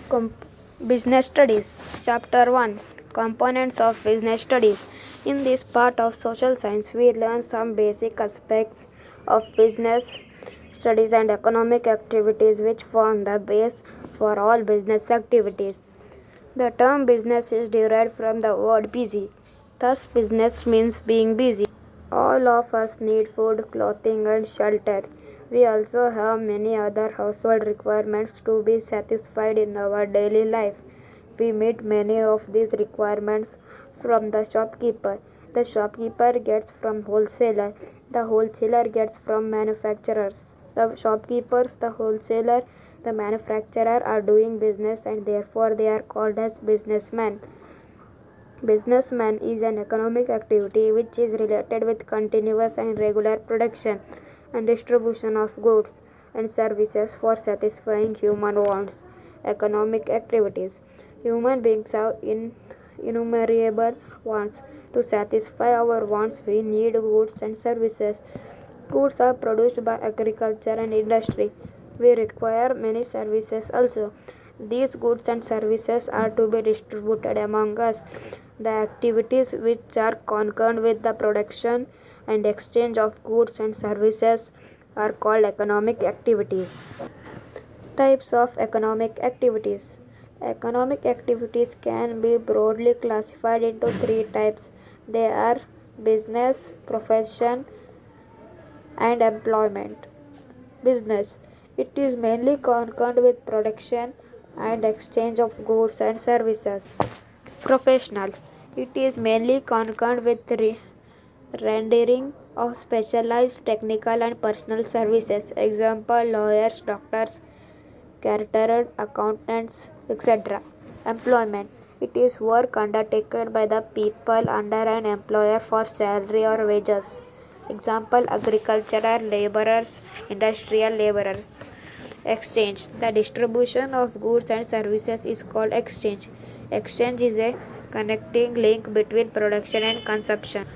Com- Business Studies, Chapter 1, Components of Business Studies. In this part of social science, we learn some basic aspects of business studies and economic activities which form the base for all business activities. The term business is derived from the word busy. Thus, business means being busy. All of us need food, clothing, and shelter. We also have many other household requirements to be satisfied in our daily life. We meet many of these requirements from the shopkeeper. The shopkeeper gets from wholesaler. The wholesaler gets from manufacturers. The shopkeepers, the wholesaler, the manufacturer are doing business and therefore they are called as businessmen. Businessman is an economic activity which is related with continuous and regular production and distribution of goods and services for satisfying human wants. Economic activities. Human beings have innumerable wants. To satisfy our wants, we need goods and services. Goods are produced by agriculture and industry. We require many services also. These goods and services are to be distributed among us. The activities which are concerned with the production and exchange of goods and services are called economic activities. Types of economic activities. Economic activities can be broadly classified into three types. They are business, profession, and employment. Business. It is mainly concerned with production and exchange of goods and services. Professional. It is mainly concerned with rendering of specialized technical and personal services. Example, lawyers, doctors, catered accountants, etc. Employment. It is work undertaken by the people under an employer for salary or wages. Example, agricultural laborers, industrial laborers. Exchange. The distribution of goods and services is called exchange. Exchange is a connecting link between production and consumption.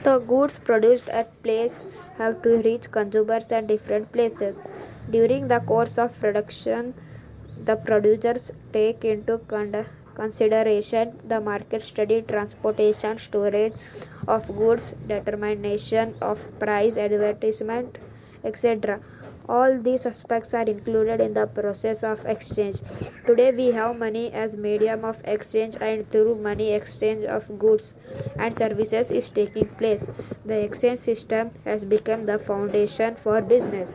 The goods produced at place have to reach consumers at different places. During the course of production, the producers take into consideration the market study, transportation, storage of goods, determination of price, advertisement, etc. All these aspects are included in the process of exchange. Today we have money as medium of exchange, and through money exchange of goods and services is taking place. The exchange system has become the foundation for business.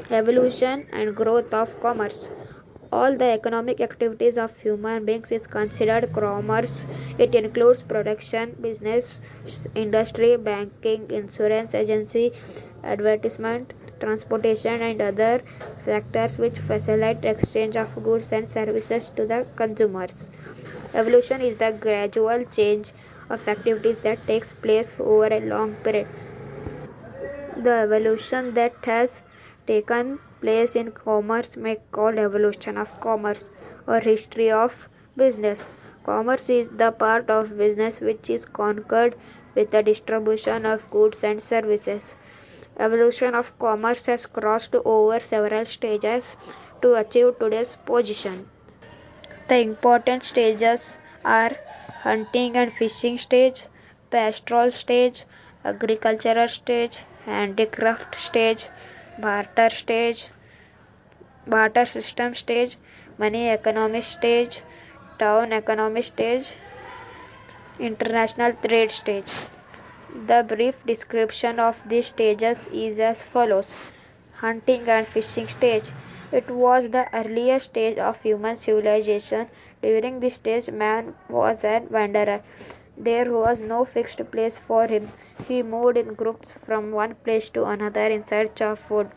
Evolution and growth of commerce. All the economic activities of human beings is considered commerce. It includes production, business, industry, banking, insurance agency, advertisement, transportation, and other factors which facilitate exchange of goods and services to the consumers. Evolution is the gradual change of activities that takes place over a long period. The evolution that has taken place in commerce may be called evolution of commerce or history of business. Commerce is the part of business which is concerned with the distribution of goods and services. Evolution of commerce has crossed over several stages to achieve today's position. The important stages are hunting and fishing stage, pastoral stage, agricultural stage, handicraft stage, barter stage, barter system stage, money economy stage, town economy stage, international trade stage. The brief description of these stages is as follows. Hunting and fishing stage. It was the earliest stage of human civilization. During this stage, man was a wanderer. There was no fixed place for him. He moved in groups from one place to another in search of food.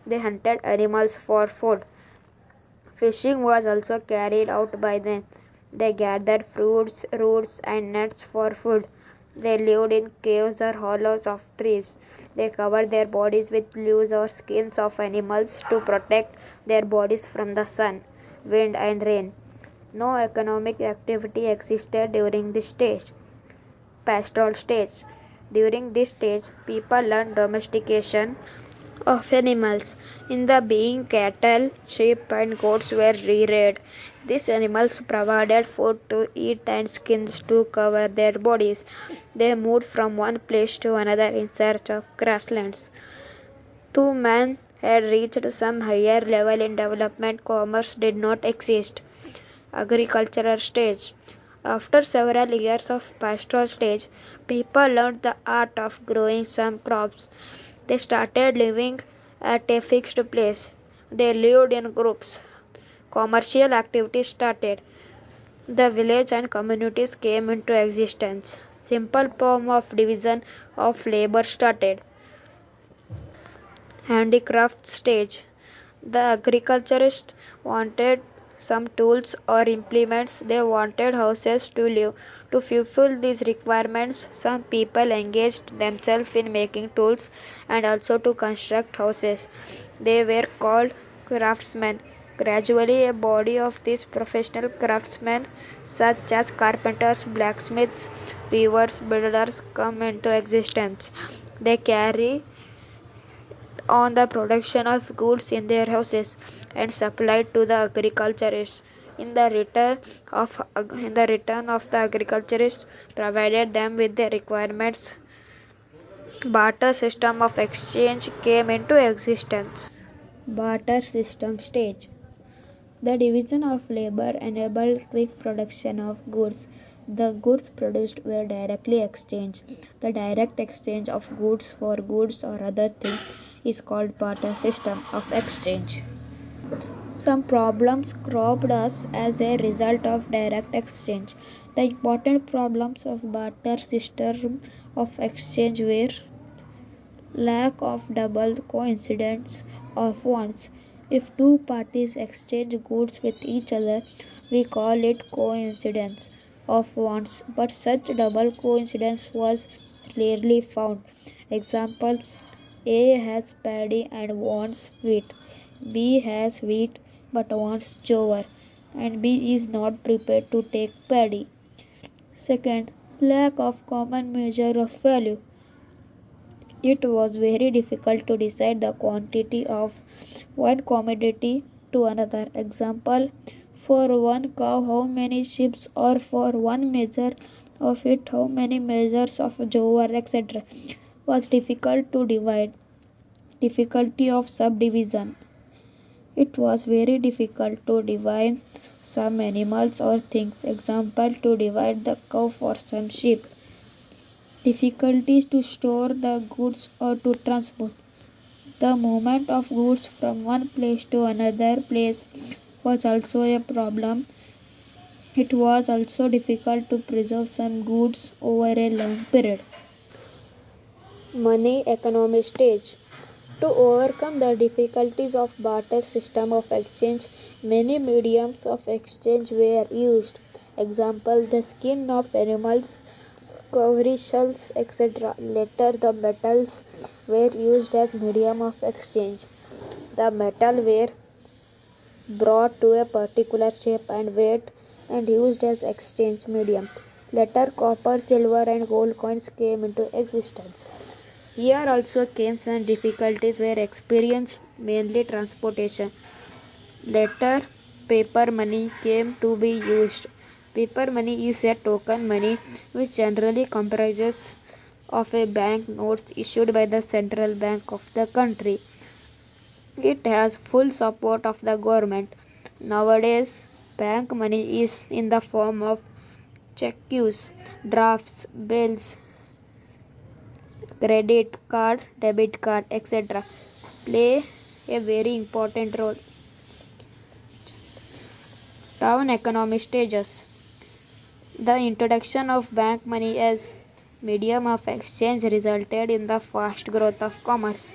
They hunted animals for food. Fishing was also carried out by them. They gathered fruits, roots, and nuts for food. They lived in caves or hollows of trees. They covered their bodies with leaves or skins of animals to protect their bodies from the sun, wind, and rain. No economic activity existed during this stage. Pastoral stage. During this stage, people learned domestication. of animals. In the beginning, cattle, sheep, and goats were reared. These animals provided food to eat and skins to cover their bodies. They moved from one place to another in search of grasslands. Though man had reached some higher level in development, commerce did not exist. Agricultural stage. After several years of pastoral stage, people learned the art of growing some crops. They started living at a fixed place. They lived in groups. Commercial activity started. The village and communities came into existence. Simple form of division of labor started. Handicraft stage. The agriculturists wanted some tools or implements. They wanted houses to live. To fulfill these requirements, some people engaged themselves in making tools and also to construct houses. They were called craftsmen. Gradually, a body of these professional craftsmen, such as carpenters, blacksmiths, weavers, builders, come into existence. They carry on the production of goods in their houses and supplied to the agriculturists. In the return of the agriculturists provided them with the requirements, barter system of exchange came into existence. Barter system stage. The division of labor enabled quick production of goods. The goods produced were directly exchanged. The direct exchange of goods for goods or other things is called barter system of exchange. Some problems cropped up as a result of direct exchange. The important problems of barter system of exchange were lack of double coincidence of wants. If two parties exchange goods with each other, we call it coincidence of wants, but such double coincidence was rarely found. Example: A has paddy and wants wheat. B has wheat but wants jowar, and B is not prepared to take paddy. Second, lack of common measure of value. It was very difficult to decide the quantity of one commodity to another. Example: for one cow how many sheep, or for one measure of it how many measures of jowar, etc. was difficult to divide. Difficulty of subdivision. It was very difficult to divide some animals or things. Example: to divide the cow for some sheep. Difficulties to store the goods or to transport. The movement of goods from one place to another place was also a problem. It was also difficult to preserve some goods over a long period. Money economy stage. To overcome the difficulties of barter system of exchange, many mediums of exchange were used. Example: the skin of animals, cowrie shells, etc. Later, the metals were used as medium of exchange. The metal were brought to a particular shape and weight and used as exchange medium. Later, copper, silver, and gold coins came into existence. Here also came some difficulties were experienced, mainly transportation. Later, paper money came to be used. Paper money is a token money which generally comprises of a bank notes issued by the central bank of the country. It has full support of the government. Nowadays, bank money is in the form of cheques, drafts, bills, credit card, debit card, etc. play a very important role. Town economy stages. The introduction of bank money as medium of exchange resulted in the fast growth of commerce.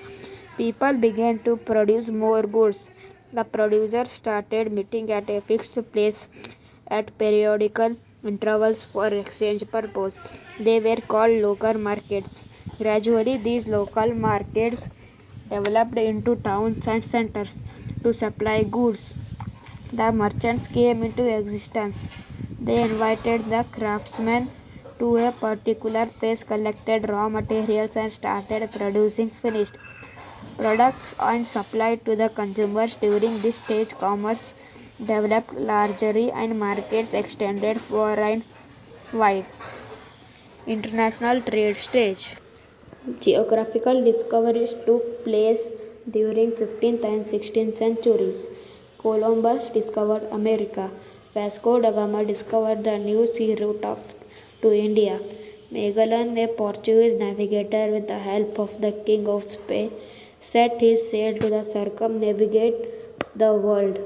People began to produce more goods. The producers started meeting at a fixed place at periodical intervals for exchange purpose. They were called local markets. Gradually, these local markets developed into towns and centers to supply goods. The merchants came into existence. They invited the craftsmen to a particular place, collected raw materials, and started producing finished products and supplied to the consumers. During this stage, commerce developed largely and markets extended far and wide. International trade stage. Geographical discoveries took place during 15th and 16th centuries. Columbus discovered America. Vasco da Gama discovered the new sea route to India. Magellan, a Portuguese navigator with the help of the King of Spain, set his sail to circumnavigate the world.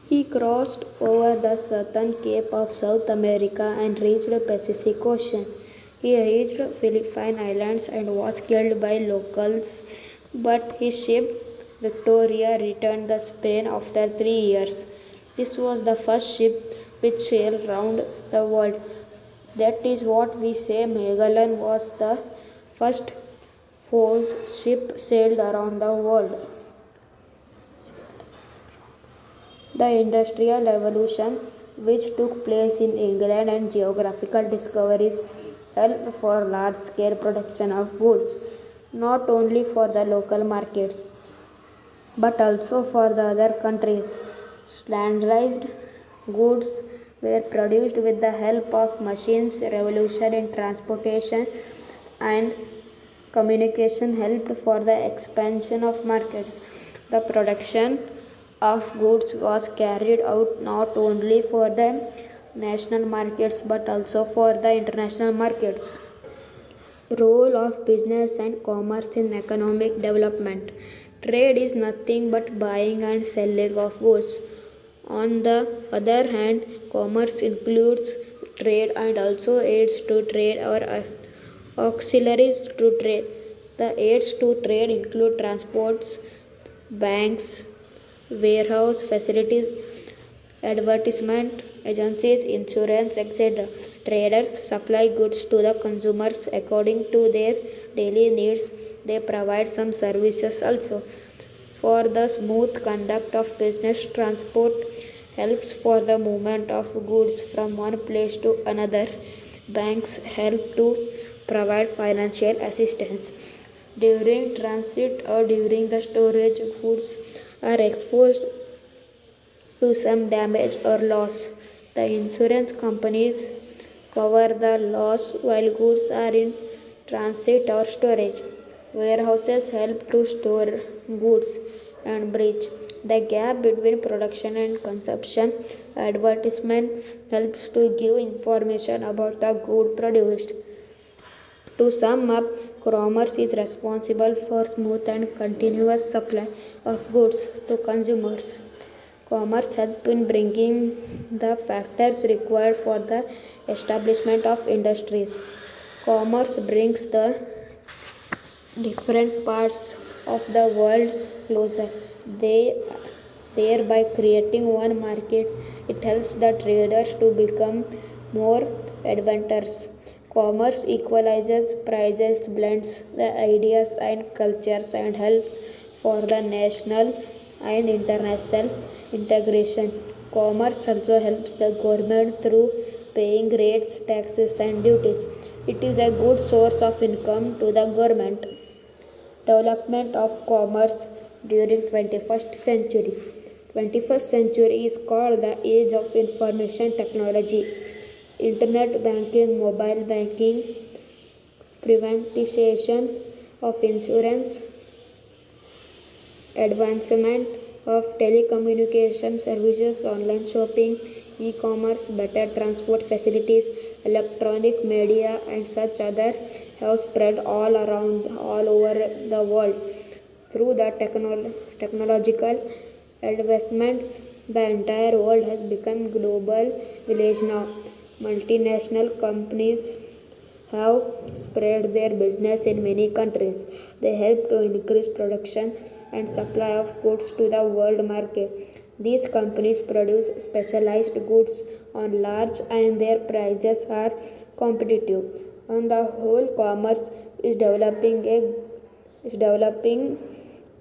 He crossed over the southern cape of South America and reached the Pacific Ocean. He reached Philippine Islands and was killed by locals, but his ship Victoria returned to Spain after 3 years. This was the first ship which sailed round the world. That is what we say Magellan was the first force ship sailed around the world. The Industrial Revolution, which took place in England, and geographical discoveries helped for large-scale production of goods, not only for the local markets, but also for the other countries. Standardized goods were produced with the help of machines. Revolution in transportation and communication helped for the expansion of markets. The production of goods was carried out not only for the national markets but also for the international markets. Role of business and commerce in economic development. Trade is nothing but buying and selling of goods. On the other hand, commerce includes trade and also aids to trade or auxiliaries to trade. The aids to trade include transports, banks, warehouse facilities, advertisement agencies, insurance, etc. Traders supply goods to the consumers according to their daily needs. They provide some services also. For the smooth conduct of business, transport helps for the movement of goods from one place to another. Banks help to provide financial assistance. During transit or during the storage, goods are exposed to some damage or loss. The insurance companies cover the loss while goods are in transit or storage. Warehouses help to store goods and bridge the gap between production and consumption. Advertisement helps to give information about the good produced. To sum up, commerce is responsible for smooth and continuous supply of goods to consumers. Commerce helps in bringing the factors required for the establishment of industries. Commerce brings the different parts of the world closer. Thereby creating one market, it helps the traders to become more adventurous. Commerce equalizes prices, blends the ideas and cultures, and helps for the national and international integration. Commerce also helps the government through paying rates, taxes, and duties. It is a good source of income to the government. Development of commerce during 21st century. 21st century is called the age of information technology. Internet banking, mobile banking, privatization of insurance, advancement of telecommunication services, online shopping, e-commerce, better transport facilities, electronic media, and such other have spread all over the world. Through the technological advancements, the entire world has become global village now. Multinational companies have spread their business in many countries. They help to increase production and supply of goods to the world market. These companies produce specialized goods on large and their prices are competitive. On the whole, commerce is developing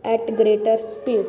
at greater speed.